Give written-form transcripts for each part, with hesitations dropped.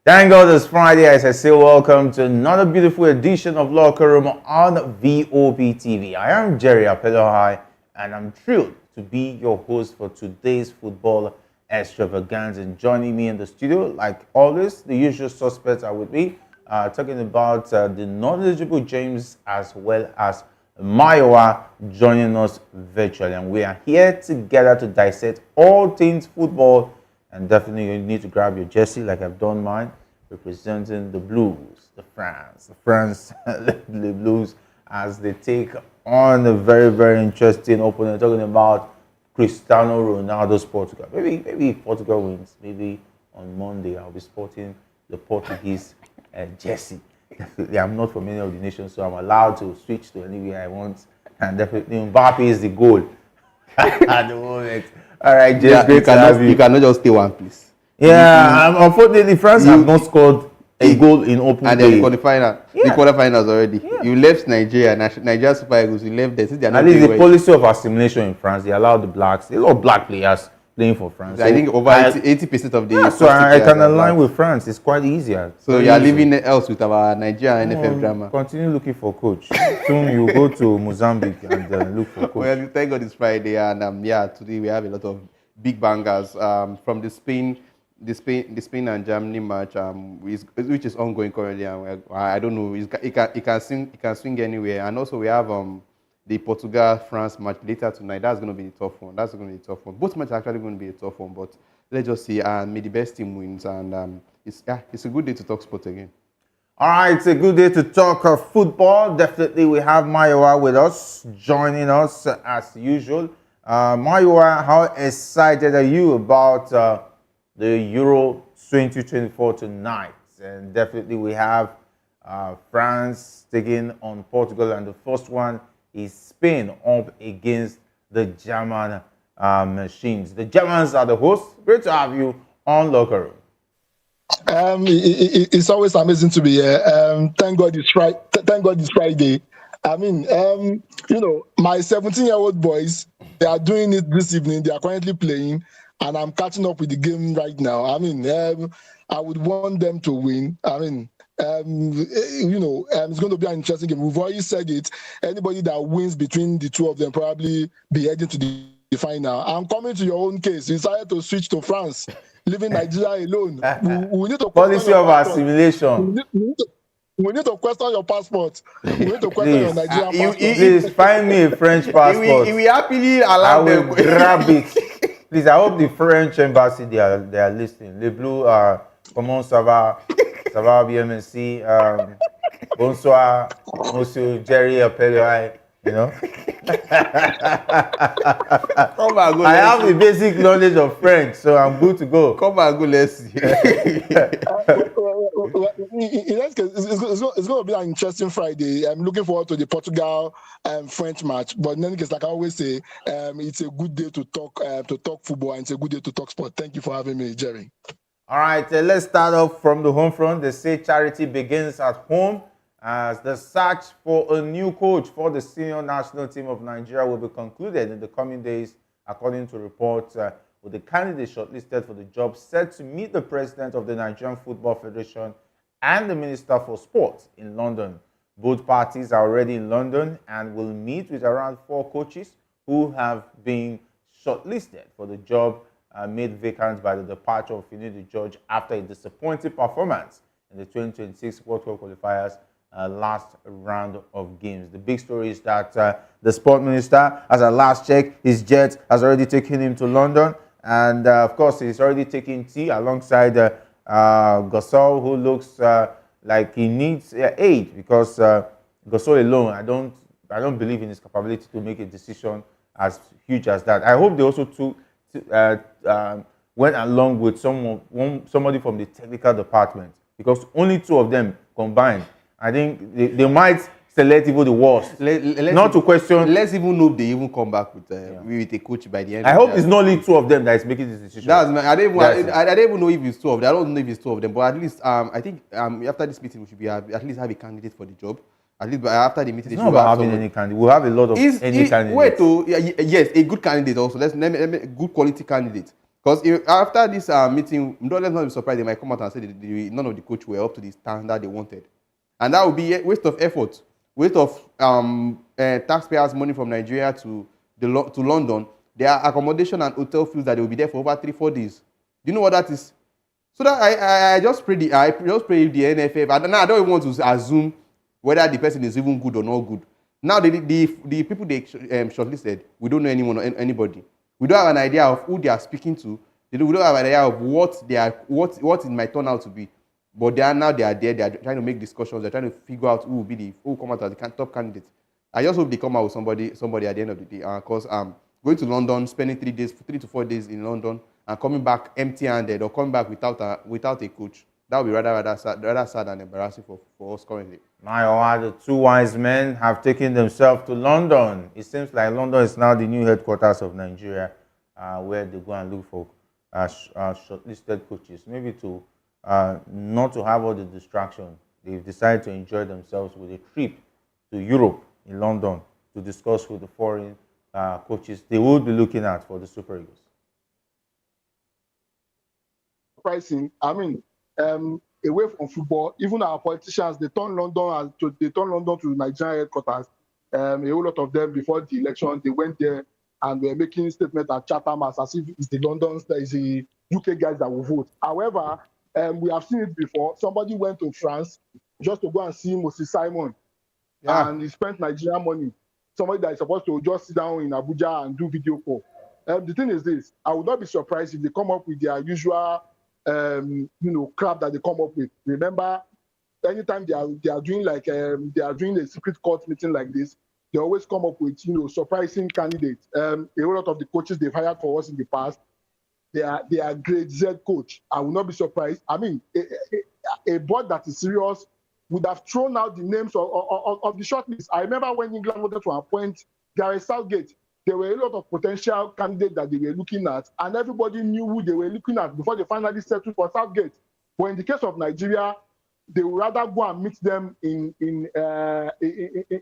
Thank God it's Friday. As I say, welcome to another beautiful edition of Locker Room on VOB TV. I am Jerry Apelohai, and I'm thrilled to be your host for today's football extravaganza. And joining me in the studio, like always, the usual suspects are with me, talking about the knowledgeable James as well as Mayowa joining us virtually. And we are here together to dissect all things football. And definitely you need to grab your jersey like I've done mine, representing the Blues, the France the Blues, as they take on a very, very interesting opponent. Talking about Cristiano Ronaldo's Portugal. Maybe if Portugal wins, maybe on Monday I'll be sporting the Portuguese jersey. Definitely, I'm not from any of the nations, so I'm allowed to switch to anywhere I want. And definitely Mbappe is the goal at the moment. All right, James, yeah, great to have you. You cannot just stay one place. Yeah, unfortunately, France have not scored a goal in open play. And then the quarterfinals already. Yeah. You left Nigeria, Nigeria Super Eagles, you left there. At least the policy of assimilation in France, they allow the blacks, a lot of black players playing for France. I think over 80% of the... Yeah, so I can align with France. It's quite easier. So you are leaving else with our Nigeria NFF drama. Continue looking for coach. Soon you go to Mozambique and look for coach. Well, thank God it's Friday, and today we have a lot of big bangers from the Spain and Germany match, which is ongoing currently. And I don't know, it can swing anywhere. And also we have the Portugal-France match later tonight. That's going to be a tough one. Both matches are actually going to be a tough one, but let's just see. And may the best team wins. And it's a good day to talk sport again. All right, it's a good day to talk football. Definitely, we have Mayowa with us, joining us as usual. Mayowa, how excited are you about the Euro 2024 tonight? And definitely, we have France taking on Portugal, and the first one is Spain up against the German machines. The Germans are the hosts. Great to have you on Locker Room. It's always amazing to be here. Thank God it's Friday. Thank God it's Friday. I mean, my 17-year-old boys, they are doing it this evening. They are currently playing, and I'm catching up with the game right now. I mean, I would want them to win. I mean, it's going to be an interesting game. We've already said it. Anybody that wins between the two of them probably be heading to the final. I'm coming to your own case. You decided to switch to France, leaving Nigeria alone. We need to policy of assimilation. We need to question your passport. We need to question your Nigerian passport. Please find me a French passport. We happily allow them. I will grab it. Please, I hope the French embassy they are listening. Les Bleus, comment ça va? Ça va bien, merci. Bonsoir, Monsieur Jerry Apelohai. You know? Come and go. I have the basic knowledge of French, so I'm good to go. Come and go, let's see. In that case, it's going to be an interesting Friday. I'm looking forward to the Portugal French match. But in any case, like I always say, it's a good day to talk football, and it's a good day to talk sport. Thank you for having me, Jerry. All right, let's start off from the home front. They say charity begins at home, as the search for a new coach for the senior national team of Nigeria will be concluded in the coming days, according to reports, with the candidate shortlisted for the job set to meet the president of the Nigerian Football Federation and the Minister for Sports in London. Both parties are already in London and will meet with around 4 coaches who have been shortlisted for the job made vacant by the departure of Finidi George after a disappointing performance in the 2026 World Cup qualifiers last round of games. The big story is that the sport minister, as a last check, his jet has already taken him to London, and of course he's already taking tea alongside Gasol, who looks like he needs aid, because Gasol alone, I don't believe in his capability to make a decision as huge as that. I hope they also went along with somebody from the technical department, because only 2 of them combined, I think they might select even the worst. Not to question. Let's even hope they even come back with a coach by the end. I hope it's not only 2 of them that is making this decision. I don't even know if it's 2 of them. I don't know if it's 2 of them, but at least I think after this meeting we should at least have a candidate for the job. At least after the meeting, it's not about having any candidate. We'll have a lot of any candidates. Yes, a good candidate also. Let me good quality candidate. Because after this meeting, let's not be surprised, they might come out and say none of the coach were up to the standard they wanted. And that would be a waste of effort, waste of taxpayers' money from Nigeria to London. Their accommodation and hotel fees that they will be there for over 3-4 days. Do you know what that is? So that I just pray the NFF. And now I don't even want to assume whether the person is even good or not good. Now the people they shortlisted, we don't know anybody. We don't have an idea of who they are speaking to. We don't have an idea of what it might turn out to be. But they are there. They are trying to make discussions. They're trying to figure out who will come out as the top candidate. I just hope they come out with somebody at the end of the day. Because going to London, spending 3 to 4 days in London, and coming back empty-handed or coming back without a coach, that would be rather sad and embarrassing for us currently. My the two wise men have taken themselves to London. It seems like London is now the new headquarters of Nigeria, where they go and look for shortlisted coaches, maybe to not to have all the distraction. They've decided to enjoy themselves with a trip to Europe in London to discuss with the foreign coaches they will be looking at for the Super Eagles. Pricing, I mean, away from football, even our politicians, they turn London to Nigerian headquarters. A whole lot of them before the election, they went there and were making statements at Chatham as if it's the UK guys that will vote. However, we have seen it before. Somebody went to France just to go and see Osimhen, and he spent Nigerian money. Somebody that is supposed to just sit down in Abuja and do video call. The thing is this: I would not be surprised if they come up with their usual, crap that they come up with. Remember, anytime they are doing they are doing a secret court meeting like this, they always come up with surprising candidates. A whole lot of the coaches they've hired for us in the past, they are grade Z coach. I will not be surprised. I mean, a board that is serious would have thrown out the names of the shortlist. I remember when England wanted to appoint Gareth Southgate, there were a lot of potential candidates that they were looking at, and everybody knew who they were looking at before they finally settled for Southgate. But in the case of Nigeria, they would rather go and meet them in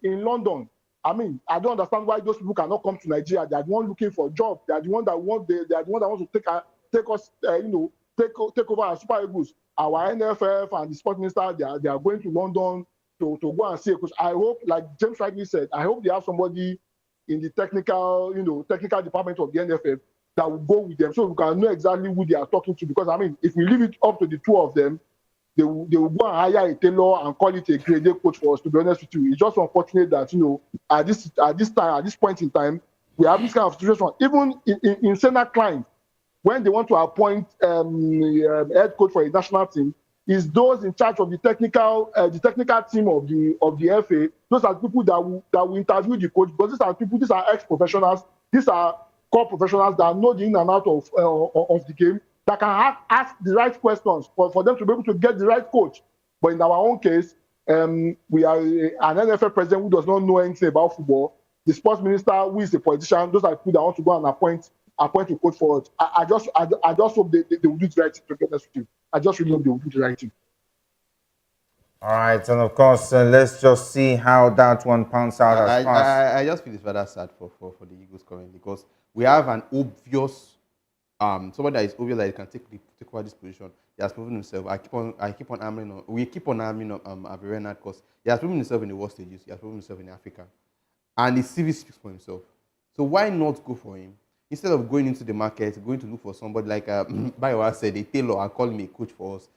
London. I mean, I don't understand why those people cannot come to Nigeria. They are the one looking for a job. They are the one that want. They are the one that wants to take us. Take over our Super Eagles. Our NFF and the sports minister. They are going to London to go and see a coach. I hope, like James rightly said, I hope they have somebody in the technical department of the NFF that will go with them, so we can know exactly who they are talking to. Because I mean, if we leave it up to the two of them, they will go and hire a tailor and call it a grade A coach for us. To be honest with you, it's just unfortunate that at this point in time, we have this kind of situation. Even in Senna Klein, when they want to appoint head coach for a national team, is those in charge of the technical team of the FA. Those are people that will interview the coach, because these are ex-professionals. These are core professionals that know the in and out of the game, that can ask the right questions for them to be able to get the right coach. But in our own case, we are an NFL president who does not know anything about football. The sports minister, who is a politician, those are people that want to go and appoint a coach for us. I just hope they will do the right thing, to be honest with you. I just really hope they will do the right thing. All right, and of course, let's just see how that one pans out as fast. I just feel it's rather sad for the Eagles currently, because we have an obvious somebody that is obvious that can take over this position. He has proven himself. We keep on arming up Averena, because he has proven himself in the world stages. He has proven himself in Africa, and his CV speaks for himself. So why not go for him instead of going into the market, going to look for somebody like Bayowa said, a tailor, and call him a coach for us?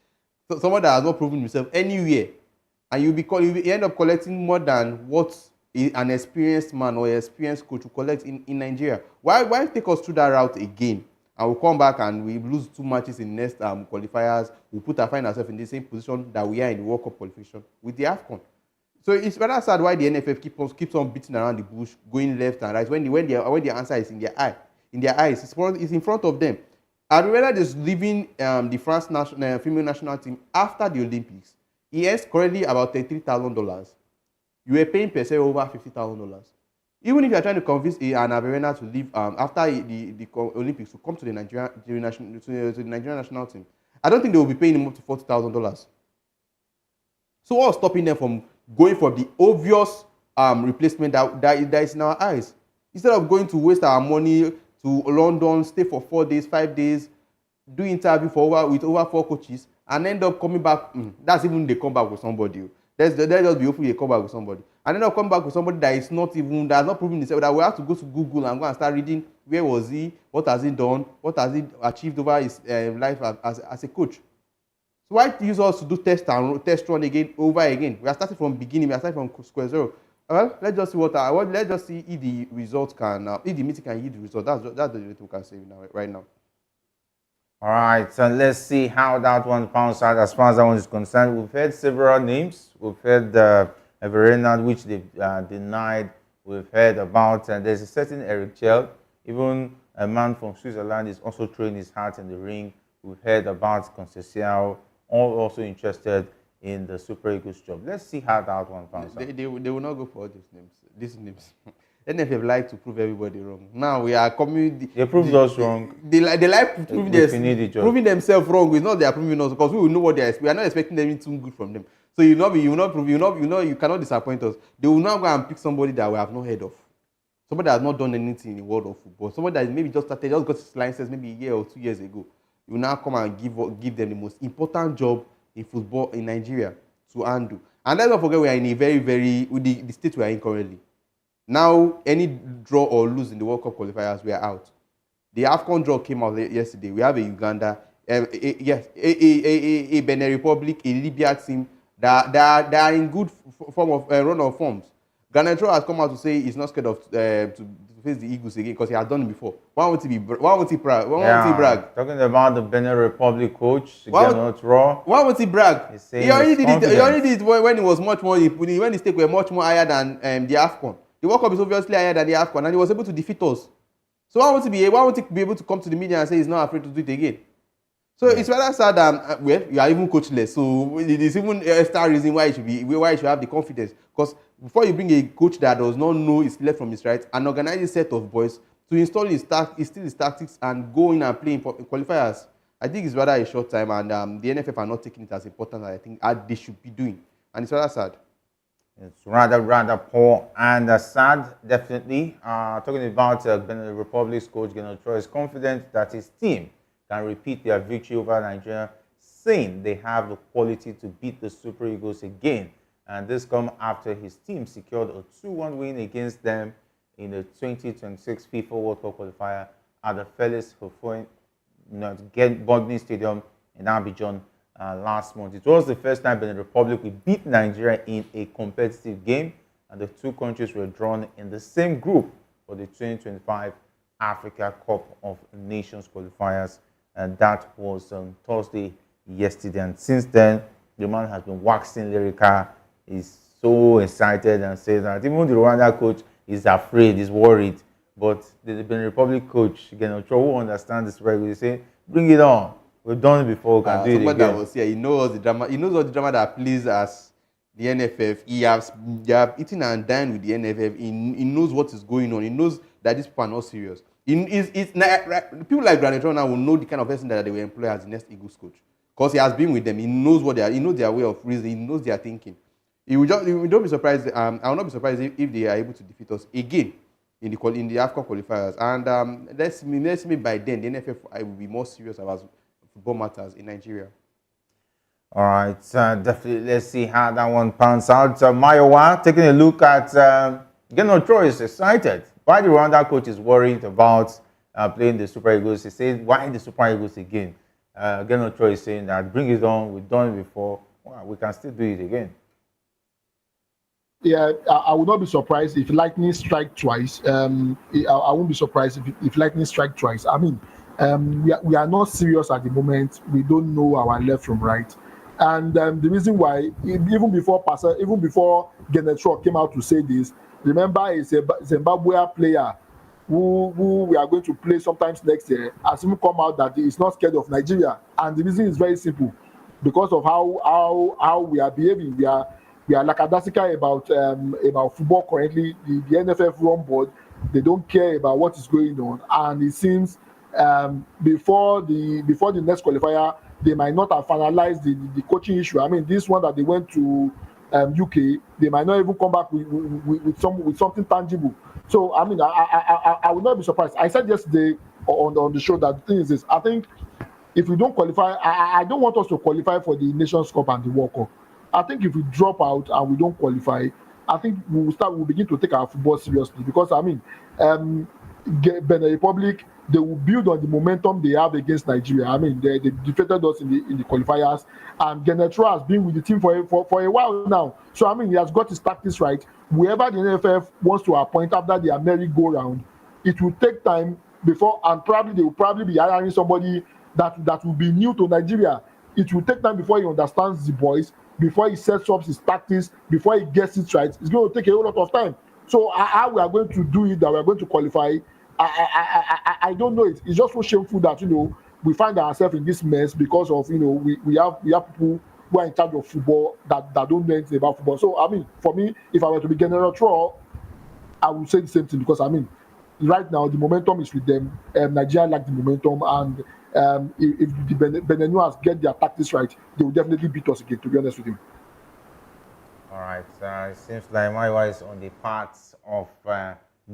So someone that has not proven himself anywhere, and you end up collecting more than what an experienced man or an experienced coach will collect in Nigeria. Why take us through that route again? And we'll come back and we lose 2 matches in next qualifiers. We'll find ourselves in the same position that we are in the World Cup qualification with the AFCON. So it's rather sad why the NFF keeps on beating around the bush, going left and right, when the answer is in their eye. In their eyes, it's in front of them. I'd rather just leaving the France female national team after the Olympics. He earns currently about $33,000. You were paying per se over $50,000. Even if you are trying to convince an Averena to leave after the Olympics to come to the Nigerian national team, I don't think they will be paying him up to $40,000. So what's stopping them from going for the obvious replacement that is in our eyes? Instead of going to waste our money to London, stay for 4 days, 5 days, do interview with over 4 coaches, and end up coming back. That's even they come back with somebody. Let's just be hopeful they come back with somebody, and end up coming back with somebody that is not even that's not proving himself. That we have to go to Google and go and start reading where was he, what has he done, what has he achieved over his life as a coach. So why use us to do test run again over again? We are starting from beginning. We are starting from square zero. Well, let's just see let's just see if the results can if the meeting can yield the result. That's the little we can say right now. All right, so let's see how that one pans out as far as that one is concerned. We've heard several names. We've heard Everena, which they've denied. We've heard about, and there's a certain Eric Chell, even a man from Switzerland, is also throwing his hat in the ring. We've heard about Conceição, all also interested in the Super Eagles job. Let's see how that one pans out. They will not go for all these names. NFF like to prove everybody wrong. Now we are coming. They proved us wrong. They like proving themselves wrong. It's not they are proving us because we will know what they are. We are not expecting anything good from them. So you cannot disappoint us. They will not go and pick somebody that we have not heard of. Somebody that has not done anything in the world of football. Somebody that maybe just got his license maybe a year or 2 years ago. You will now come and give them the most important job in football in Nigeria to handle. And let's not forget we are in a very, very the state we are in currently. Now, any draw or lose in the World Cup qualifiers, we are out. The AFCON draw came out yesterday. We have a Uganda, a Benin Republic, a Libya team that are in good form of run of forms. Garnacho has come out to say he's not scared of to face the Eagles again because he has done it before. Why won't he brag? Talking about the Benin Republic coach, Rohr. Why won't he brag? He already did it when he was much more when his stake were much more higher than the AFCON. The World Cup is obviously higher than the AFCON, and he was able to defeat us. So why won't he be able to come to the media and say he's not afraid to do it again? So it's rather sad that you are even coachless. So it is even a star reason why he should have the confidence. Because before you bring a coach that does not know his left from his right, an organized set of boys to install his tactics and go in and play in qualifiers, I think it's rather a short time, and the NFF are not taking it as important as I think they should be doing, and it's rather sad. It's rather poor and sad, definitely. Talking about Benin Republic's coach, Eto'o, is confident that his team can repeat their victory over Nigeria, saying they have the quality to beat the Super Eagles again. And this comes after his team secured a 2-1 win against them in the 2026 FIFA World Cup qualifier at the Félix Houphouët-Boigny Stadium in Abidjan last month. It was the first time Benin Republic would beat Nigeria in a competitive game, and the two countries were drawn in the same group for the 2025 Africa Cup of Nations qualifiers, and that was on Thursday yesterday. And since then, the man has been waxing lyrical. He's so excited and says that even the Rwanda coach is afraid, is worried. But the Benin Republic coach, Eto'o, who understands this very well, he say, "Bring it on. We've done it before. We can do it again." That was here. He knows the drama. He knows all the drama that plays as the NFF. He has eaten and dined with the NFF. He knows what is going on. He knows that these people are not serious. People like Garnacho now will know the kind of person that they will employ as the next Eagles coach because he has been with them. He knows what they are. He knows their way of reasoning. He knows their thinking. He will don't be surprised. I will not be surprised if they are able to defeat us again in the AFCON qualifiers. And let's me by then the NFF will be more serious about football matters in Nigeria. All right, definitely. Let's see how that one pans out. Mayowa, taking a look at Eto'o is excited. Why the Rwanda coach is worried about playing the Super Eagles? He says, "Why the Super Eagles again?" Eto'o is saying that bring it on. We've done it before. Well, we can still do it again. Yeah, I would not be surprised if lightning strike twice. I won't be surprised if lightning strike twice. I mean, we are not serious at the moment. We don't know our left from right, and the reason why, even before Eto'o came out to say this, remember, a Zimbabwe player who we are going to play sometimes next year has even come out that he is not scared of Nigeria, and the reason is very simple, because of how we are behaving. We are lackadaisical about football currently. The NFF run board, they don't care about what is going on, and it seems before the next qualifier they might not have finalized the coaching issue. I mean, this one that they went to UK, they might not even come back with something tangible. So I mean, I would not be surprised. I said yesterday on the show that the thing is this: I think if we don't qualify, I don't want us to qualify for the Nations Cup and the World Cup. I think if we drop out and we don't qualify, I think we'll begin to take our football seriously, because I mean, Benin Republic, they will build on the momentum they have against Nigeria. I mean, they defeated us in the qualifiers, and Genetro has been with the team for a while now. So I mean, he has got his tactics right. Whoever the NFF wants to appoint after their merry-go-round, it will take time before, and probably they will probably be hiring somebody that will be new to Nigeria. It will take time before he understands the boys, before he sets up his tactics, before he gets it right. It's going to take a whole lot of time. So how we are going to do it, that we are going to qualify, I don't know. It's just so shameful that we find ourselves in this mess because of we have people who are in charge of football that don't know anything about football. So I mean, for me, if I were to be General Rohr, I would say the same thing, because I mean, right now the momentum is with them. Nigeria lack the momentum, and if the Benin get their tactics right, they will definitely beat us again, to be honest with you. All right. It seems like Maiwa is on the path of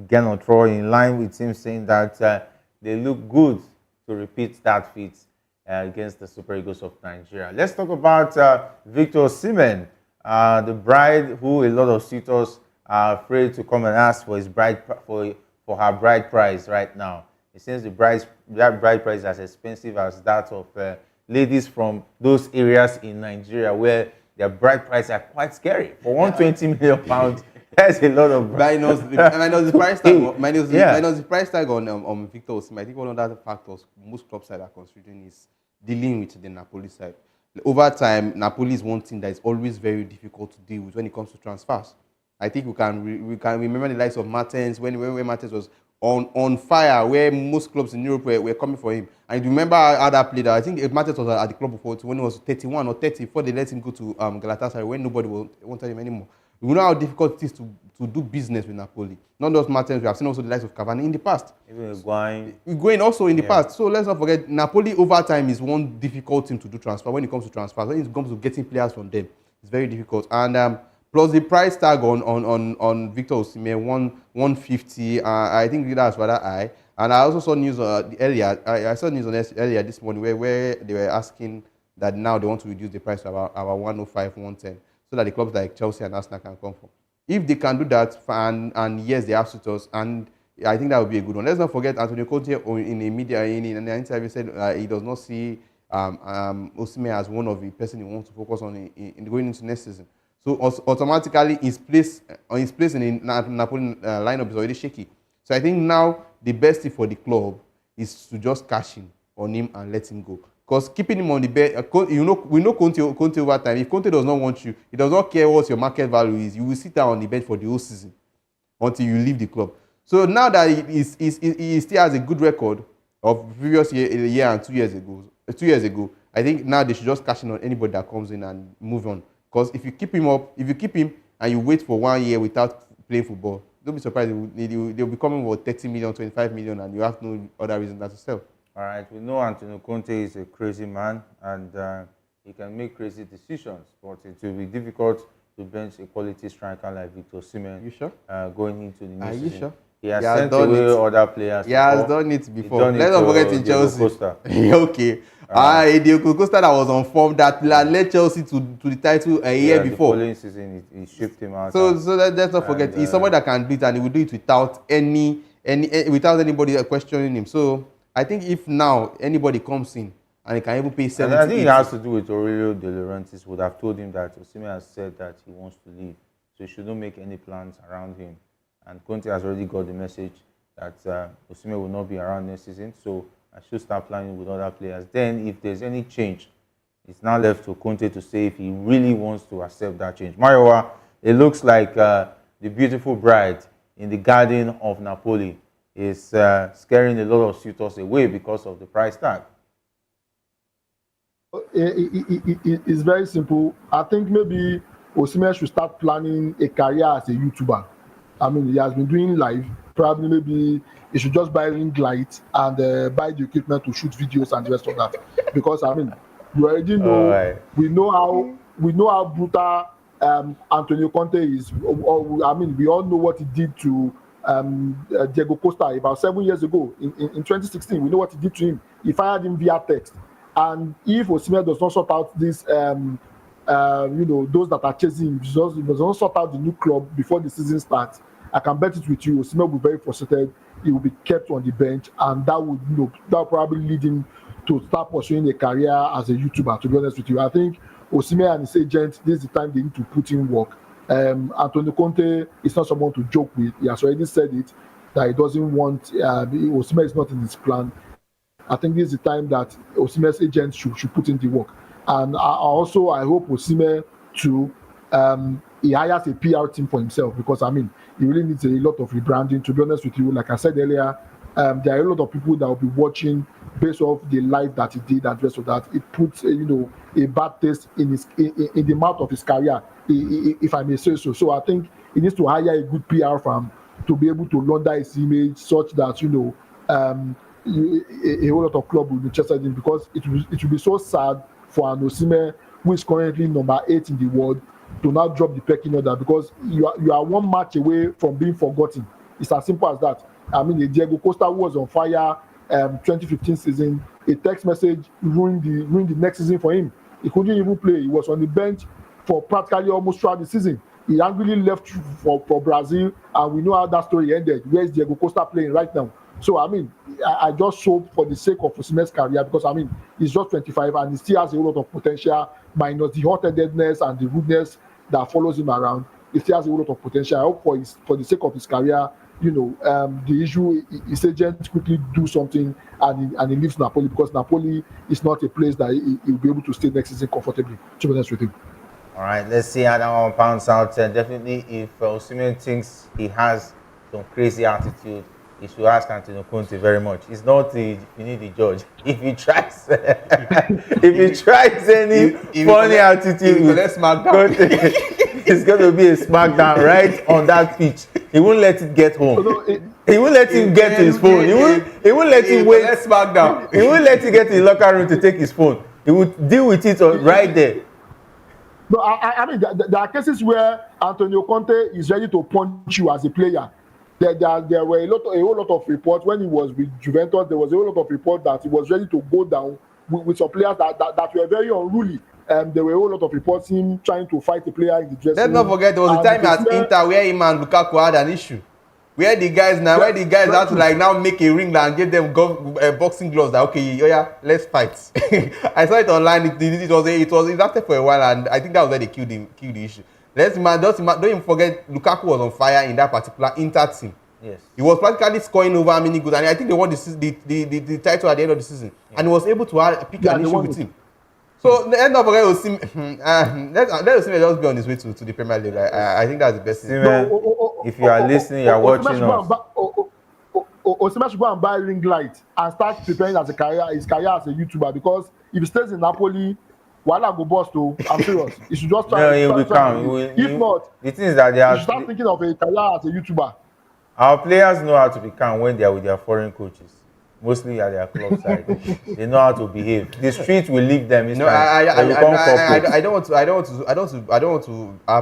Genotro, in line with him saying that they look good to repeat that feat against the Super Eagles of Nigeria. Let's talk about Victor Osimhen, the bride who a lot of suitors are afraid to come and ask for his for her bride price right now. It seems that bride price is as expensive as that of ladies from those areas in Nigeria where their bride prices are quite scary. For 120 million pounds, that's a lot of minus the price tag. Minus the price tag on Victor Osimhen. I think one of the factors most club side are considering is dealing with the Napoli side. Over time, Napoli is one thing that is always very difficult to deal with when it comes to transfers. I think we can remember the likes of Martins when Martins was on fire, where most clubs in Europe were coming for him. And you remember how that played out. I think Martins was at the club before when he was 31 or 30 before they let him go to Galatasaray, when nobody wanted him anymore. We know how difficult it is to do business with Napoli. Not just Martins, we have seen also the likes of Cavani in the past. Even Higuain also in the past. So let's not forget, Napoli over time is one difficult team to do transfer when it comes to transfers. When it comes to getting players from them, it's very difficult. And plus the price tag on Victor Osimhen, 150. I think that's rather high. And I also saw news earlier. I saw news on earlier this morning where they were asking that now they want to reduce the price to about 105, 110, so that the clubs like Chelsea and Arsenal can come from. If they can do that, and yes, they have suitors, and I think that would be a good one. Let's not forget Antonio Conte in an interview said he does not see Osimhen as one of the person he wants to focus on in going into next season. So automatically his place in the Napoli lineup is already shaky. So I think now the best thing for the club is to just cash in on him and let him go. Because keeping him on the bench, we know Conte over time. If Conte does not want you, he does not care what your market value is. You will sit down on the bench for the whole season until you leave the club. So now that he still has a good record of previous year and 2 years ago, I think now they should just cash in on anybody that comes in and move on. Because if you keep him and you wait for 1 year without playing football, don't be surprised they'll be coming with 30 million, 25 million, and you have no other reason than to sell. All right, we know Antonio Conte is a crazy man, and he can make crazy decisions, but it will be difficult to bench a quality striker like Victor Osimhen. You sure? Going into the new season. Are you sure? He has sent away other players. He has done it before. Let's not forget in Chelsea. Okay. Eto'o Costa that was on form that led Chelsea to the title a year before. The following season, he shipped him out. So let's not forget, he's somebody that can do it, and he will do it without without anybody questioning him. So I think if now anybody comes in and he can even pay 70, I think it has to do with Aurelio De Laurentiis would have told him that Osimhen has said that he wants to leave, so he shouldn't make any plans around him. And Conte has already got the message that Osimhen will not be around next season, so I should start planning with other players. Then, if there's any change, it's now left to Conte to say if he really wants to accept that change. Mayowa, it looks like the beautiful bride in the garden of Napoli is scaring a lot of suitors away because of the price tag. It's very simple. I think maybe Osimhen should start planning a career as a YouTuber. I mean, he has been doing live. Probably maybe he should just buy ring light and buy the equipment to shoot videos and the rest of that. Because I mean, you already know, right. we know how brutal Antonio Conte is. I mean, we all know what he did to Diego Costa about 7 years ago in 2016. We know what he did to him. He fired him via text. And if Osimhen does not sort out this, those that are chasing him, does not sort out the new club before the season starts, I can bet it with you, Osimhen will be very frustrated. He will be kept on the bench, and that would, that will probably lead him to start pursuing a career as a YouTuber. To be honest with you, I think Osimhen and his agent, this is the time they need to put in work. Antonio Conte is not someone to joke with. He has already said it that he doesn't want Osimhen is not in his plan. I think this is the time that Osimhen's agent should put in the work. And I hope Osimhen to he hires a PR team for himself, because he really needs a lot of rebranding. To be honest with you, like I said earlier, there are a lot of people that will be watching based off the life that he did and the rest of that. It puts a bad taste in the mouth of his career, if I may say so. So I think he needs to hire a good PR firm to be able to launder his image such that a whole lot of clubs will be interested in, because it will be so sad for an Osimhen who is currently number 8 in the world to now drop the pecking order, because you are one match away from being forgotten. It's as simple as that. Diego Costa was on fire 2015 season. A text message ruined the next season for him. He couldn't even play. He was on the bench for practically almost throughout the season. He angrily left for Brazil, and we know how that story ended. Where is Diego Costa playing right now? So I just hope for the sake of Osimhen's career, because he's just 25 and he still has a lot of potential, minus the hot-headedness and the rudeness that follows him around. He still has a lot of potential. I hope for the sake of his career, the issue, his agent quickly do something and he leaves Napoli, because Napoli is not a place that he'll be able to stay next season comfortably. To be honest with him. All right, let's see how that one pans out. Definitely, if Osimhen thinks he has some crazy attitude, he should ask Antonio Conte very much. It's not the you need the judge. If he tries, any funny attitude, let's SmackDown. It's going to be a SmackDown right on that pitch. He won't let it get home. He won't let him get to his phone. He won't let him wait. Let's SmackDown. He won't let him get to the locker room to take his phone. He will deal with it right there. No, there are cases where Antonio Conte is ready to punch you as a player. There were a whole lot of reports when he was with Juventus. There was a whole lot of reports that he was ready to go down with some players that were very unruly. There were a whole lot of reports him trying to fight a player in the dressing room. Let's not forget there was a time at Inter where him and Lukaku had an issue. Where the guys had to now make a ring and give them boxing gloves. That okay, let's fight. I saw it online. It lasted for a while, and I think that was where they killed the issue. Don't even forget, Lukaku was on fire in that particular Inter team. Yes. He was practically scoring over many goals, and I think they won the title at the end of the season. Yeah. And he was able to pick an issue with him. So let's not forget Osimhen. Let Osimhen just be on his way to the Premier League. I think that's the best thing. If you are listening, you are watching us. Osimhen should go and buy ring light and start preparing his career as a YouTuber, because if he stays in Napoli, Wala go bust. I'm serious. You should just try. No, he will come. If not, the thing is that they should start thinking of a career as a YouTuber. Our players know how to be calm when they are with their foreign coaches, mostly at their club side. They know how to behave. The street will leave them. No, I don't want to have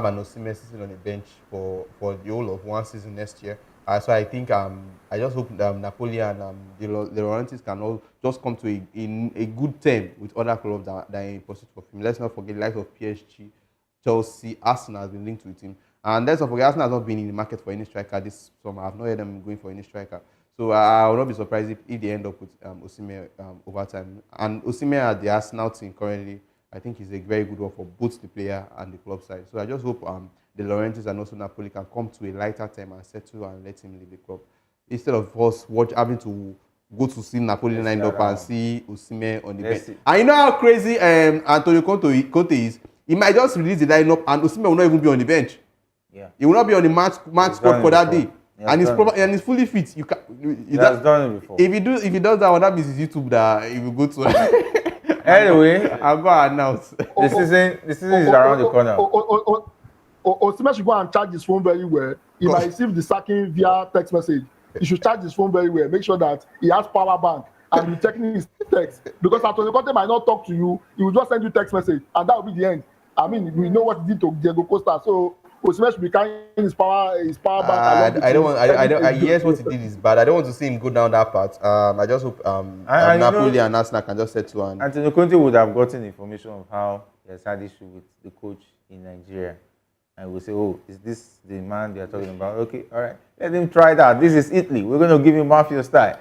an Osimhen sitting on the bench for the whole of one season next year. So I think I just hope Napoli and the Laurentis can all just come to a good term with other clubs that are in pursuit of him. Let's not forget the likes of PSG, Chelsea, Arsenal has been linked with him. And let's not forget, Arsenal has not been in the market for any striker this summer. I've not heard them going for any striker. So I will not be surprised if they end up with Osimhen over time. And Osimhen at the Arsenal team currently, I think is a very good one for both the player and the club side. So I just hope the Laurentis and also Napoli can come to a lighter time and settle and let him leave the club. Instead of us having to go to see Napoli lined up and see Osimhen on the bench. And you know how crazy Antonio Conte is? He might just release the lineup and Osimhen will not even be on the bench. Yeah. He will not be on the match squad for that day. And he's fully fit. He has done it before. If he does that one, that means it's YouTube that he will go to. Anyway, I'll go and announce. The season is around the corner. Osimhen should go and charge his phone very well. He might receive the sacking via text message. He should charge his phone very well. Make sure that he has power bank and be checking his text. Because Antonio Conte might not talk to you. He will just send you text message, and that will be the end. We know what he did to Diego Costa. So Osimhen should be carrying his power bank along with I don't him. want. Yes, what he did is bad. I don't want to see him go down that path. I just hope Napoli and Arsenal can just settle and. Antonio Conte would have gotten information of how he has had issue with the coach in Nigeria, and we'll say, "Oh, is this the man they are talking about?" Okay, all right, let him try that. This is Italy. We're going to give him mafia style.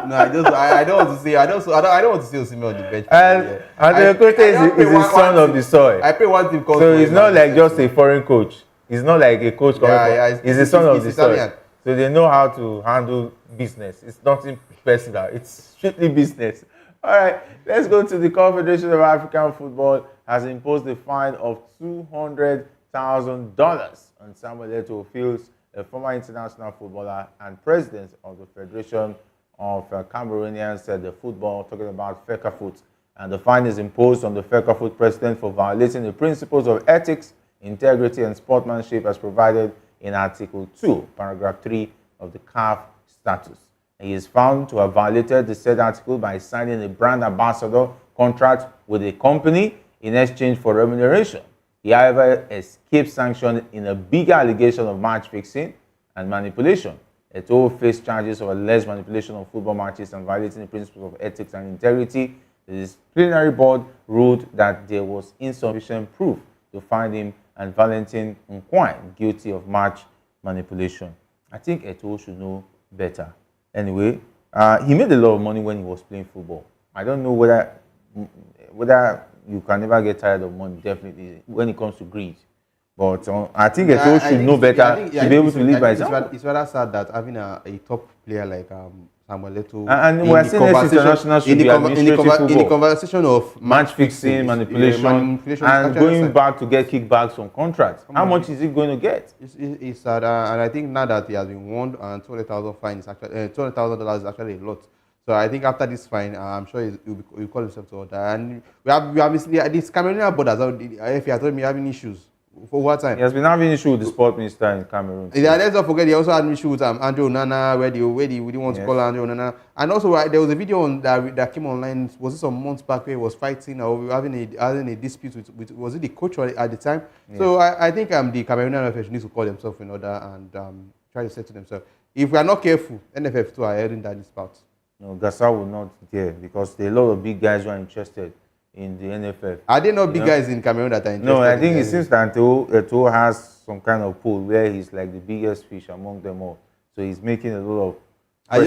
No, I don't want to see. I don't want to see Osimhen on the bench. And Antonio Conte is the son of the soil. I pay one team. So he's not like just a foreign coach. He's not like a coach coming from. He's the son of the soil. So they know how to handle business. It's nothing personal. It's strictly business. All right, let's go to the Confederation of African Football has imposed a fine of $200,000 on Samuel Eto'o, a former international footballer and president of the Federation of Cameroonians, said the football, talking about Fecafoot. And the fine is imposed on the Fecafoot president for violating the principles of ethics, integrity, and sportsmanship as provided in Article 2, Paragraph 3 of the CAF Statutes. He is found to have violated the said article by signing a brand ambassador contract with a company in exchange for remuneration. He, however, escaped sanction in a bigger allegation of match fixing and manipulation. Eto'o faced charges of alleged manipulation of football matches and violating the principles of ethics and integrity. The disciplinary board ruled that there was insufficient proof to find him and Valentin Nkwine guilty of match manipulation. I think Eto'o should know better. Anyway, he made a lot of money when he was playing football. I don't know whether you can never get tired of money, definitely, when it comes to greed. But I think Eto'o should know better to be able to lead by example. It's rather sad that having a top player like Samuel Eto'o and we're saying next international should be administrative football. In the conversation of match fixing, manipulation, and going back to get kickbacks on contracts. How much is he going to get? It's sad, and I think now that he has been warned, and $200,000 fine is actually $200,000 is actually a lot. So I think after this fine, I'm sure he'll call himself to order. And we have this Cameroonian board as well. If he has told me having issues. For what time? He has been having issues with the sport minister in Cameroon. Yeah, let's not forget he also had issues with Andrew Onana, where we didn't want to call Andrew Onana. And also there was a video that came online, was it some months back, where he was fighting or having a dispute with was it the coach at the time? Yes. So I think the Cameroonian NFF needs to call themselves in order and try to settle themselves. If we are not careful, NFF too are heading down this path. No, Gassa will not dare because there are a lot of big guys who are interested in the NFF. Are there not big guys in Cameroon that are interested? No, I think it seems that Eto'o has some kind of pool where he's like the biggest fish among them all. So he's making a lot of. I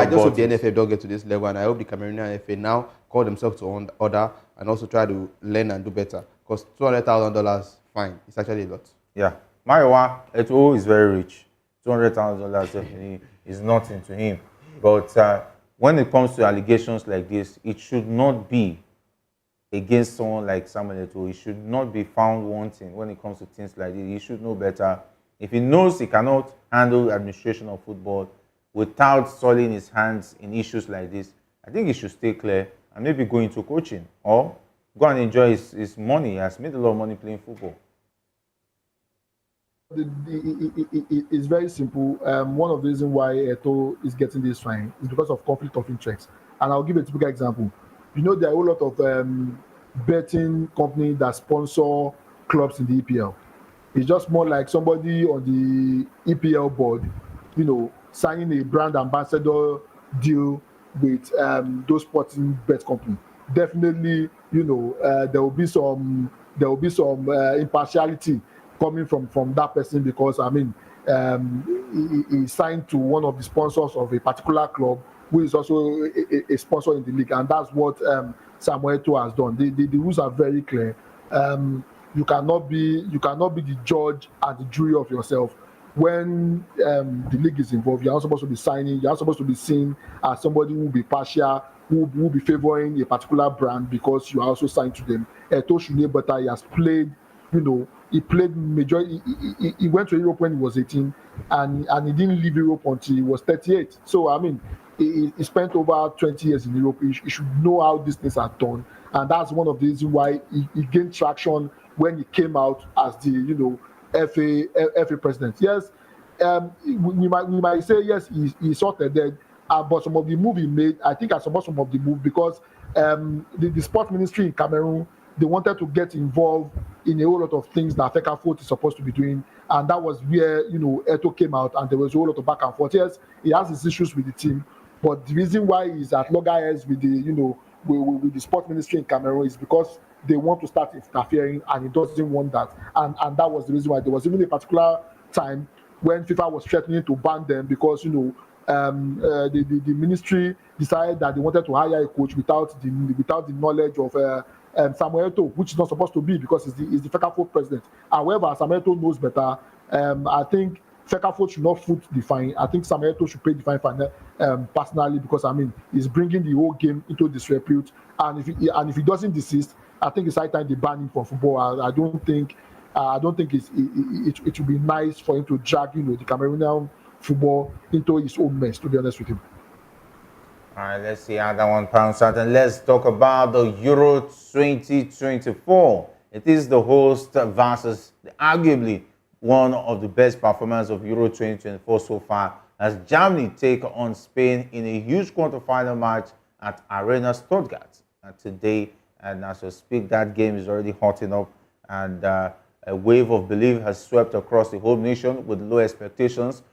just hope the NFF don't get to this level, and I hope the Cameroonian NFF now call themselves to order and also try to learn and do better. Because $200,000 fine, it's actually a lot. Yeah, Mayowa, Eto'o is very rich. $200,000 definitely is nothing to him. But when it comes to allegations like this, it should not be against someone like Samuel Eto'o. He should not be found wanting when it comes to things like this. He should know better. If he knows he cannot handle administration of football without soiling his hands in issues like this, I think he should stay clear and maybe go into coaching or go and enjoy his money. He has made a lot of money playing football. It's very simple. One of the reasons why Eto'o is getting this fine is because of conflict of interest. And I'll give a typical example. You know, there are a whole lot of betting companies that sponsor clubs in the EPL. It's just more like somebody on the EPL board, you know, signing a brand ambassador deal with those sporting bet companies. Definitely, you know, there will be some impartiality coming from that person because I mean, he signed to one of the sponsors of a particular club, who is also a sponsor in the league, and that's what Samuel Eto'o has done. The rules are very clear. You cannot be the judge and the jury of yourself. When the league is involved, you're not supposed to be signing. You're not supposed to be seen as somebody who will be partial, who will be favoring a particular brand because you are also signed to them. Eto'o should know better. He has played, you know, he played majority. He went to Europe when he was 18, and he didn't leave Europe until he was 38. So I mean, he spent over 20 years in Europe. He should know how these things are done, and that's one of the reasons why he gained traction when he came out as the, you know, FA president. Yes, we might say yes, he sorted that, but some of the move he made, I think I support some of the move because the sport ministry in Cameroon, they wanted to get involved in a whole lot of things that Fecafoot is supposed to be doing, and that was where Eto'o came out, and there was a whole lot of back and forth. Yes, he has his issues with the team, but the reason why he's at loggerheads with the with the sport ministry in Cameroon is because they want to start interfering, and he doesn't want that, and that was the reason why there was even a particular time when FIFA was threatening to ban them because the ministry decided that they wanted to hire a coach without the knowledge of Samuel Eto'o, which is not supposed to be because he's the Fecafoot president. However, Samuel Eto'o knows better. I think Fecafoot should not foot the fine. I think Samuel Eto'o should pay the fine personally because he's bringing the whole game into disrepute. And if he doesn't desist, I think it's high time they ban him from football. I don't think it would be nice for him to drag the Cameroonian football into his own mess, to be honest with him. All right, let's see how that one pounds out. And let's talk about the Euro 2024. It is the host versus arguably one of the best performers of Euro 2024 so far, as Germany take on Spain in a huge quarterfinal match at Arena Stuttgart. And today, and as we speak, that game is already hotting up, and a wave of belief has swept across the whole nation with low expectations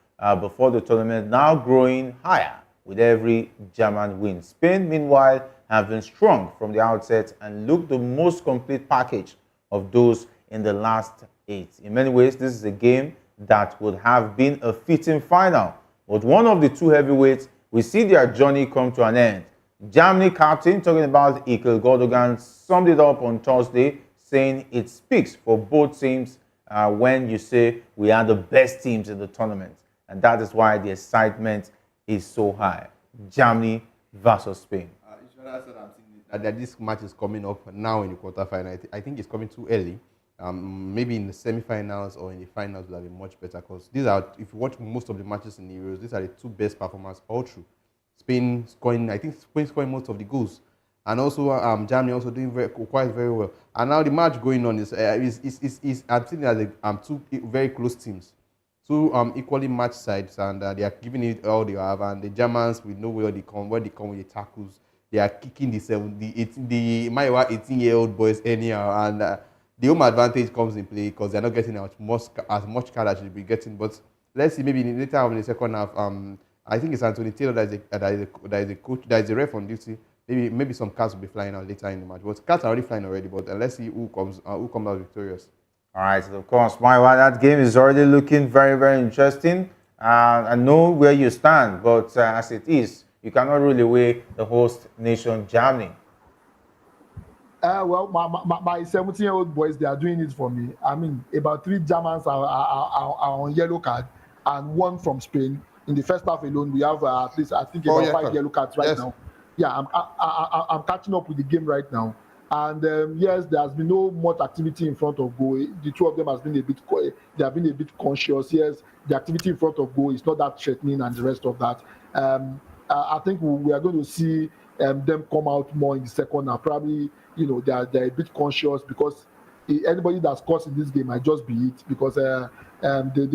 before the tournament, now growing higher with every German win. Spain, meanwhile, have been strong from the outset and look the most complete package of those in the last 8. In many ways, this is a game that would have been a fitting final. But one of the two heavyweights, we see their journey come to an end. Germany captain, talking about Ilkay Gundogan, summed it up on Thursday, saying it speaks for both teams when you say we are the best teams in the tournament. And that is why the excitement is so high. Germany versus Spain. That this match is coming up now in the quarterfinal. I think it's coming too early. Maybe in the semi-finals or in the finals will have been much better, because these are, if you watch most of the matches in the Euros, these are the two best performers all through. Spain scoring most of the goals, and also Germany also doing quite very well. And now the match going on is I'm seeing it as two very close teams, two equally matched sides, and they are giving it all they have. And the Germans, we know where they come with the tackles. They are kicking the 18-year-old boys anyhow, and the home advantage comes in play because they're not getting as much card as they'll be getting. But let's see, maybe later on in the second half, I think it's Anthony Taylor that is a coach, that is a ref on duty. Maybe some cards will be flying out later in the match. But cards are already flying already. But let's see who comes out victorious. All right, so of course, that game is already looking very, very interesting. I know where you stand, but as it is, you cannot really weigh the host nation, Germany. Well, my 17-year-old boys, they are doing it for me. About 3 Germans are on yellow card, and 1 from Spain. In the first half alone, we have at least, I think, about 5 yellow cards right now. Yeah, I'm catching up with the game right now. And yes, there has been no much activity in front of goal. The two of them have been a bit conscious. Yes, the activity in front of goal is not that threatening, and the rest of that. I think we are going to see them come out more in the second half. Probably, they're a bit conscious, because anybody that scores in this game might just be it, because they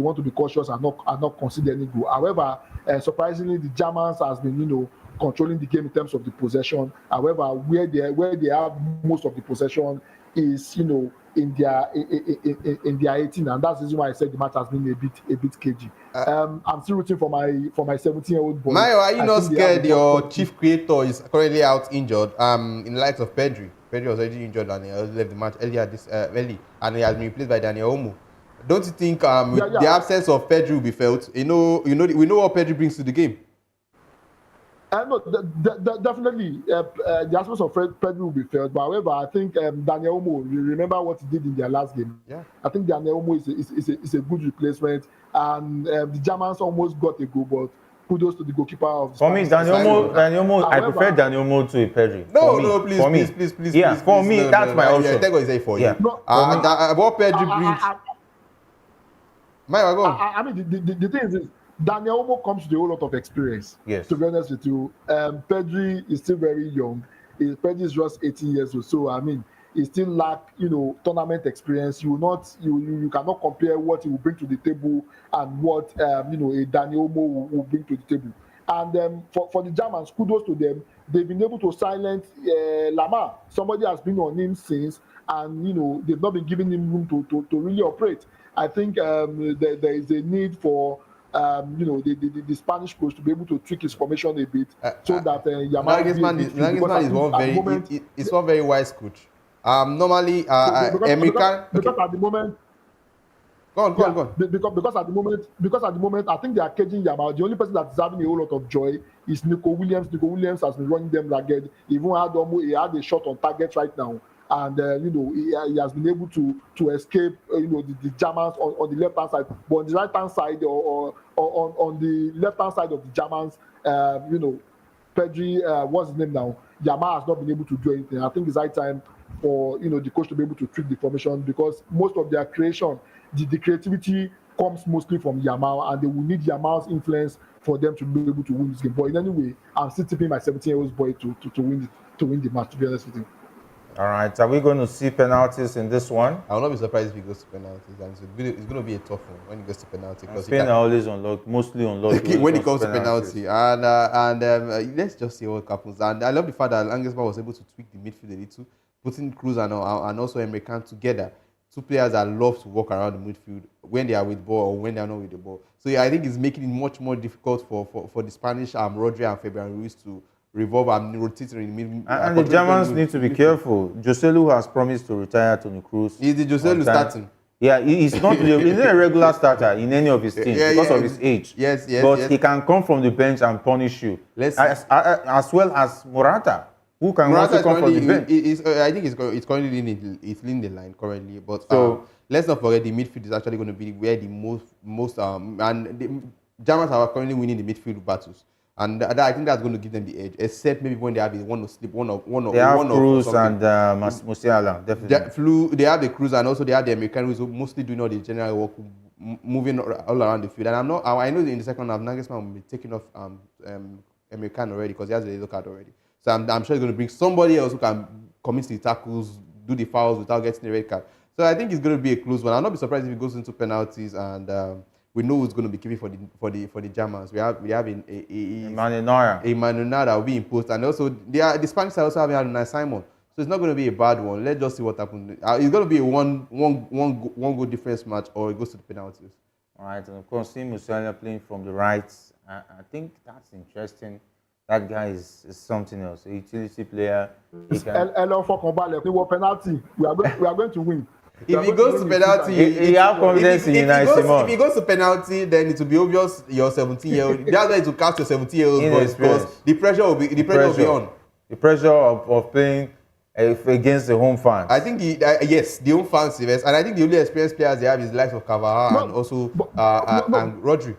want to be cautious and not concede any goal. However, surprisingly, the Germans has been controlling the game in terms of the possession. However, where they have most of the possession is in their 18, and that's the reason why I said the match has been a bit cagey. I'm still rooting for my 17-year-old boy. Mayo, are you not scared your chief creator is currently out injured? In the likes of Pedri. Pedri was already injured and he left the match early, and he has been replaced by Daniel Olmo. Don't you think the absence of Pedri will be felt? We know what Pedri brings to the game. No, definitely. The absence of Pedri will be felt. But however, I think Daniel Olmo, you remember what he did in their last game. Yeah. I think Daniel Olmo is a good replacement, and the Germans almost got a goal, but kudos to the goalkeeper of the For me, Daniel Olmo, I prefer Daniel Olmo to Pedri. Please. Yeah, for me, that's my option. That was for you. What Pedri brings. The thing is this. Daniel Olmo comes with a whole lot of experience. Yes. To be honest with you, Pedri is still very young. Pedri is just 18 years old. So he still lack tournament experience. You cannot compare what he will bring to the table and what a Daniel Olmo will bring to the table. And for the Germans, kudos to them. they've been able to silence Lamar. Somebody has been on him since, and they've not been giving him room to really operate. I think there is a need for the Spanish coach to be able to tweak his formation a bit so that Yamal be a midfield, because I think at the moment it's one very wise coach. Normally, because at the moment. Go on. Because at the moment, I think they are caging Yamal. The only person that's having a whole lot of joy is Nico Williams. Nico Williams has been running them ragged. He had a shot on target right now, and he has been able to escape the Germans on the left hand side. But on the right hand side or on the left hand side of the Germans, Pedri, what's his name now? Yamal has not been able to do anything. I think it's high time for the coach to be able to tweak the formation, because most of their creation, the creativity comes mostly from Yamal, and they will need Yamal's influence for them to be able to win this game. But in any way, I'm still tipping my 17-year-old boy to win the match, to be honest with you. All right, are we going to see penalties in this one? I will not be surprised if it goes to penalties, and it's going to be a tough one when it goes to penalty. Spain are always mostly unlucky when it comes to penalty. And let's just see what happens. And I love the fact that Nagelsmann was able to tweak the midfield a little, putting Cruz and also Emre Can together. Two players that love to walk around the midfield when they are with the ball or when they are not with the ball. So yeah, I think it's making it much more difficult for the Spanish Rodri and Fabian Ruiz to revolve and rotate in the middle. And the Germans need to be careful. Joselu has promised to retire Toni Kroos. Is the Joselu starting? Yeah, he's not a regular starter in any of his teams because of his age. Yes. But he can come from the bench and punish you. As well as Morata, who can also come from the bench. I think it's currently leading the line currently. But let's not forget the midfield is actually going to be where the most and the Germans are currently winning the midfield battles. And I think that's going to give them the edge, except maybe when they have one to slip, one of Cruz and Musiala, definitely. They have the Cruz, and also they have the Americans who mostly doing all the general work, moving all around the field. And I know that in the second half, Nagelsmann will be taking off American already because he has a yellow card already. So I'm sure he's going to bring somebody else who can commit the tackles, do the fouls without getting a red card. So I think it's going to be a close one. I'll not be surprised if it goes into penalties, and we know who's going to be keeping for the Germans. We have a Manuel Neuer that will be imposed, and also the Spanish side also have Unai Simon. So it's not going to be a bad one. Let's just see what happens. It's going to be a one goal difference match, or it goes to the penalties. All right, and of course, seeing Musiala playing from the right, I think that's interesting. That guy is something else. A utility player. Penalty. We are going to win. If he goes to penalty, he have confidence in Unai Simon. If he goes to penalty, then it will be obvious you're 17-year-old. That's why it will catch your 17-year-old boys, because the pressure will be on. The pressure of playing against the home fans. I think the home fans, yes, and I think the only experienced players they have is the likes of Cavara and also and Rodri.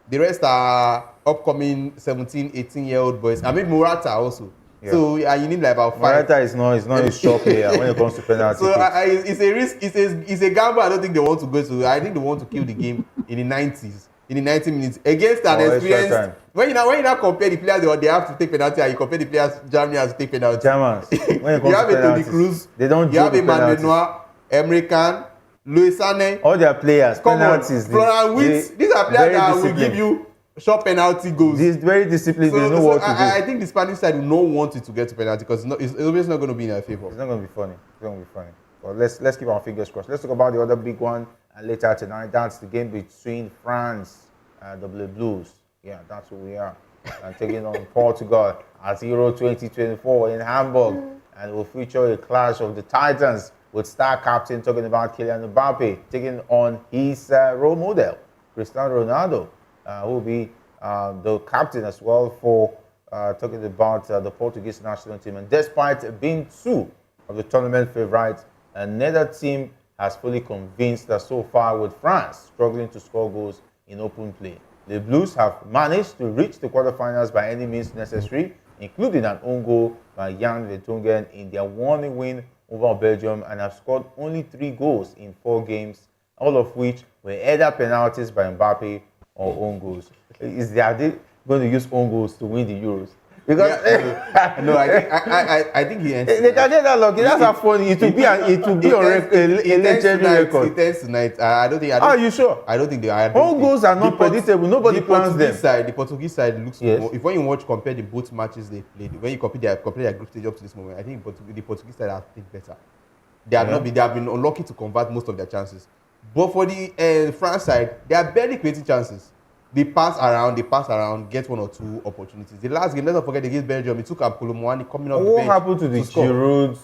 The rest are upcoming 17, 18-year-old boys. I mean Morata also. Yeah. So you need like about 5. Morata is not a short player when it comes to penalty. So it's a risk. It's a gamble. I don't think they want to go to. I think they want to kill the game in the 90s, in the 90 minutes against an experienced. When you now compare the players they have to take penalty, and you compare the players Germany has to take penalty. Germans. When it comes you have to a Toni Kroos. They don't. You have a Manuel Neuer, Emre Can, Luis Sané. All their players. Penalties. Florian Wirtz. These are players that will give you short penalty goals. He's very disciplined. They know what to do. I think the Spanish side will not want it to get to penalty because it's always not going to be in their favor. It's not going to be funny. Well, let's keep our fingers crossed. Let's talk about the other big one later tonight. That's the game between France and the Blue Blues. Yeah, that's who we are. And taking on Portugal at Euro 2024 in Hamburg. And it will feature a clash of the Titans with star captain talking about Kylian Mbappe taking on his role model, Cristiano Ronaldo. Who will be the captain as well for talking about the Portuguese national team. And despite being two of the tournament favorites, neither team has fully convinced us so far, with France struggling to score goals in open play. The Blues have managed to reach the quarterfinals by any means necessary, including an own goal by Jan Vertonghen in their 1-0 win over Belgium, and have scored only 3 goals in 4 games, all of which were either penalties by Mbappe or own goals. Are they going to use own goals to win the Euros? Because No, I think he ends. they can get that lucky. That's how funny it will be. It will be on a legendary record. It ends tonight. I don't think. Are you sure? I don't think they are. All goals are not predictable. Nobody plans them. The Portuguese side looks more. If when you watch compare the both matches they played, when you compare their group stage up to this moment, I think the Portuguese side have played better. They have been unlucky to convert most of their chances. But for the France side, they are barely creating chances. They pass around, get one or two opportunities. The last game, let's not forget against Belgium, it took Colomwani coming off the bench. What happened to the Giroud?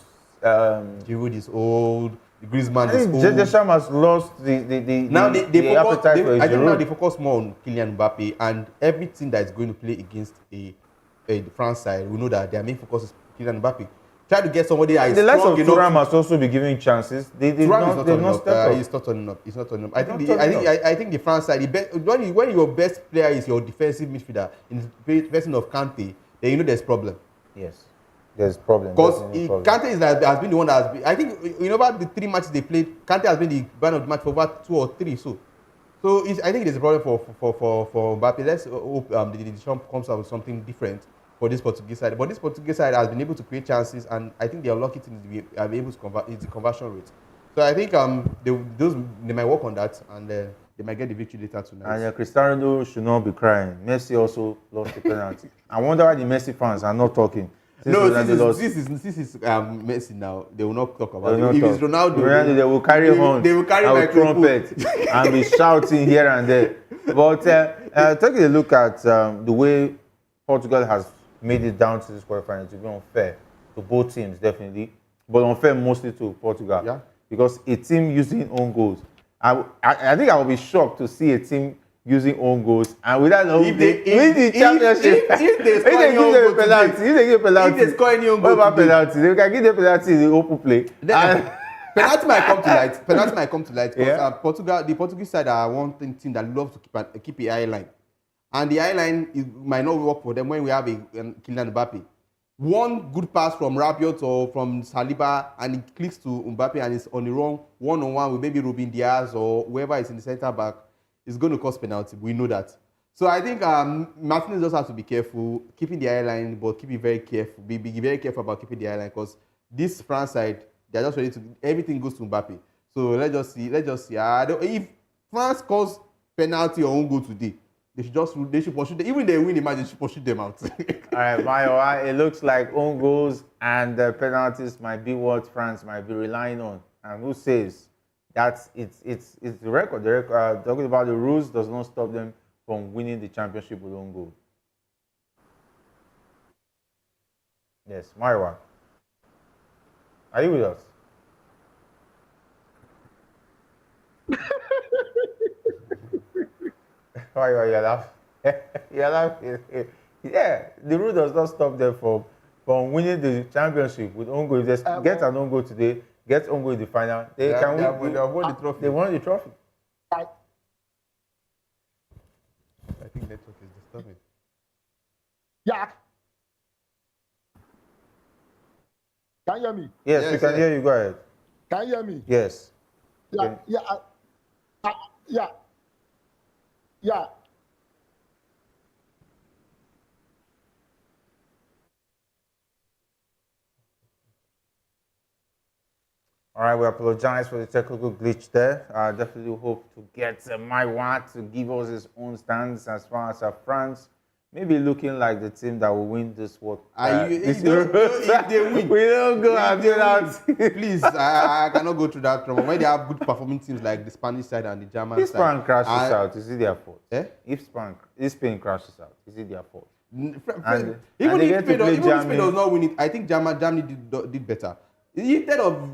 Giroud is old. The Griezmann is old. Deschamps has lost the appetite for Giroud. I think now they focus more on Kylian Mbappe, and everything that is going to play against the France side, we know that their main focus is Kylian Mbappe. Try to get somebody that is the likes strong of enough. Thuram must also be giving chances. They've not stepped up. He's not turning up. I think the France side, when your best player is your defensive midfielder in the person of Kante, then you know there's problem. Yes, there's problem. Because Kante has been the one that has been. I think about the 3 matches they played, Kante has been the man of the match for about 2 or 3. So I think there's a problem for Mbappe. Let's hope the Deschamps comes out with something different for this Portuguese side. But this Portuguese side has been able to create chances, and I think they are lucky to be able to convert. It's the conversion rate. So I think they might work on that, and they might get the victory later tonight. And Cristiano should not be crying. Messi also lost the penalty. I wonder why the Messi fans are not talking. This is Messi now. They will not talk about it. If it's Ronaldo, they will carry on. They will carry my trumpet and be shouting here and there. But taking a look at the way Portugal has made it down to this quarterfinal, to be unfair to both teams, definitely, but unfair mostly to Portugal. Yeah. Because a team using own goals, I think I will be shocked to see a team using own goals, and without win the championship. If they give them a penalty, if they score any own what goal about penalty? They can give them penalty in the open play. Penalty might come to light. Because the Portuguese side are one team that loves to keep a high line. And the high line might not work for them when we have a Kylian Mbappe. One good pass from Rabiot or from Saliba, and it clicks to Mbappe, and it's on the wrong one-on-one with maybe Ruben Diaz or whoever is in the centre back, it's going to cost penalty. We know that. So I think Martinez just has to be careful, keeping the high line, but keep it very careful. Be very careful about keeping the high line, because this France side, they're just ready to. Everything goes to Mbappe. So let's just see. If France scores penalty or own goal today, they should pursue them. Even if they win the match, they should pursue them out. All right, Mayo, it looks like own goals and penalties might be what France might be relying on. And who says that it's the record? The record, talking about the rules does not stop them from winning the championship with own goal. Yes, Mayo, are you with us? Why are you laughing? You're laughing. Yeah, the rule does not stop them from winning the championship with own goal. If they get an own goal today, get own goal in the final, they can win. They won the trophy. They won the trophy. I think network is disturbing. Yeah. Can you hear me? Yes, we can hear you. Go ahead. Can you hear me? Yes. Yeah. Yeah. All right, we apologize for the technical glitch there. I definitely hope to get Maiwa to give us his own stance as far as France maybe looking like the team that will win this World Cup. If they win, we don't go and do that. Please, I cannot go through that trouble. When they have good performing teams like the Spanish side and the German side. If Spain crashes out, is it their fault? Eh? If Spain crashes out, is it their fault? Even if Spain does not win it, I think Germany did better. Instead of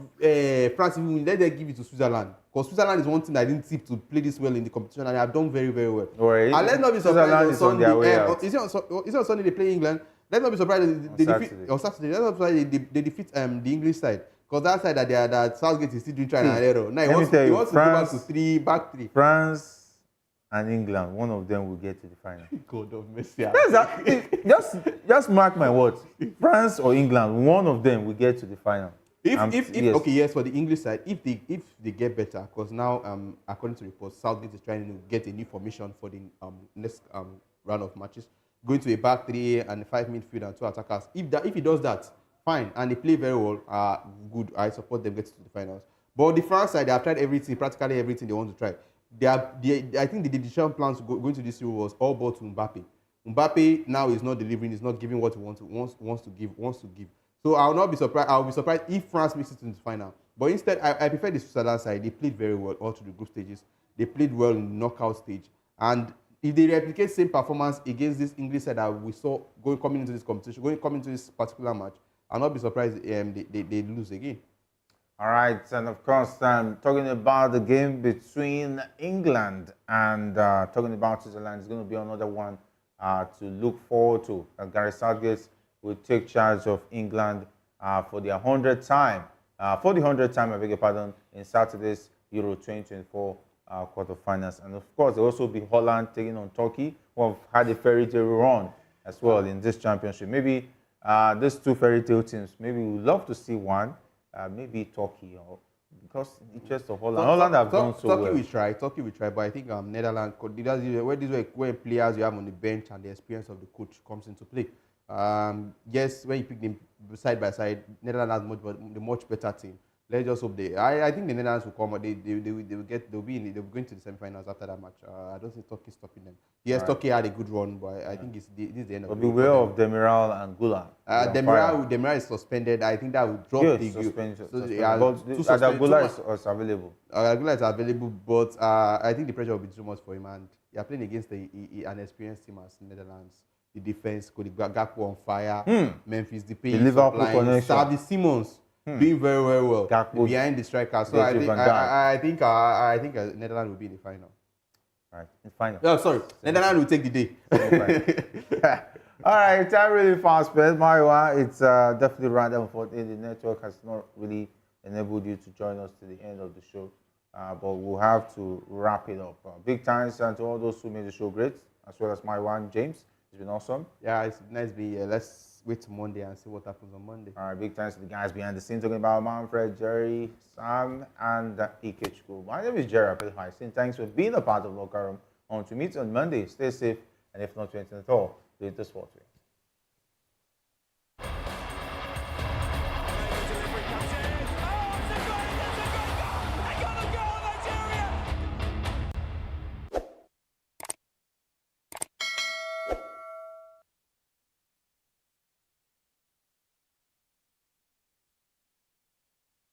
France, let them give it to Switzerland. Because Switzerland is one team that didn't tip to play this well in the competition, and they have done very, very well. Right. And let's not be surprised on Sunday. Is it on Sunday they play England? Let's not be surprised they defeat on Saturday. Let's not be surprised they defeat the English side. Because that side that Southgate is still doing trial and error. Now he wants to go back to back three. France and England, one of them will get to the final. God of mercy. Just mark my words. France or England, one of them will get to the final. Yes, for the English side, if they get better, because now according to reports, Southgate is trying to get a new formation for the next round of matches. going to a back three and a 5 midfield and 2 attackers. If he does that, fine, and they play very well, good. I support them getting to the finals. But the France side, they have tried everything, practically everything they want to try. I think the decision plans going to this Euro was all bought to Mbappe. Mbappe now is not delivering, is not giving what he wants to give. So I'll not be surprised. I'll be surprised if France makes it into the final. But instead, I prefer the Switzerland side. They played very well all through the group stages. They played well in the knockout stage. And if they replicate same performance against this English side that we saw coming into this competition, coming into this particular match, I'll not be surprised they lose again. All right, and of course, talking about the game between England and talking about Switzerland, it's going to be another one to look forward to. Gareth Southgate will take charge of England for the 100th time. For the 100th time, I beg your pardon, in Saturday's Euro 2024 quarterfinals. And of course, there will also be Holland taking on Turkey, who have had a fairy tale run as well in this championship. Maybe these two fairy tale teams, maybe we would love to see one. Maybe Turkey, or because the interest of Holland. Holland have done so well. Turkey will try, but I think Netherlands, where players you have on the bench and the experience of the coach comes into play. Yes, when you pick them side by side, Netherlands has the much better team. Let's just hope I think the Netherlands will come. They'll be going to the semi-finals after that match. I don't think Turkey is stopping them. Yes, right. Turkey had a good run, but I think this is the end of the. But beware of Demiral and Gula. Demiral is suspended. I think that will drop the suspension. So but Gula is available. Gula is available, but I think the pressure will be too much for him. And you are playing against an experienced team as Netherlands. The defense, Gakpo on fire. Memphis Depay, the Liverpool connection. Xavi Simons. Doing very, very well behind the striker. So I think Netherlands will be in the final. All right, in the final. Oh, sorry. Netherlands will take the day. All right, time really fast, but Mariwa, it's definitely random. Unfortunately, the network has not really enabled you to join us to the end of the show. But we'll have to wrap it up. Big thanks to all those who made the show great, as well as Mariwa and James. It's been awesome. Yeah, it's nice being here. Let's wait till Monday and see what happens on Monday. All right, big thanks to the guys behind the scenes talking about Manfred, Jerry, Sam, and Eto'o. My name is Jerry Apelhai. Thanks for being a part of Locker Room. On to meet on Monday. Stay safe, and if not, to at all, do it the sport way.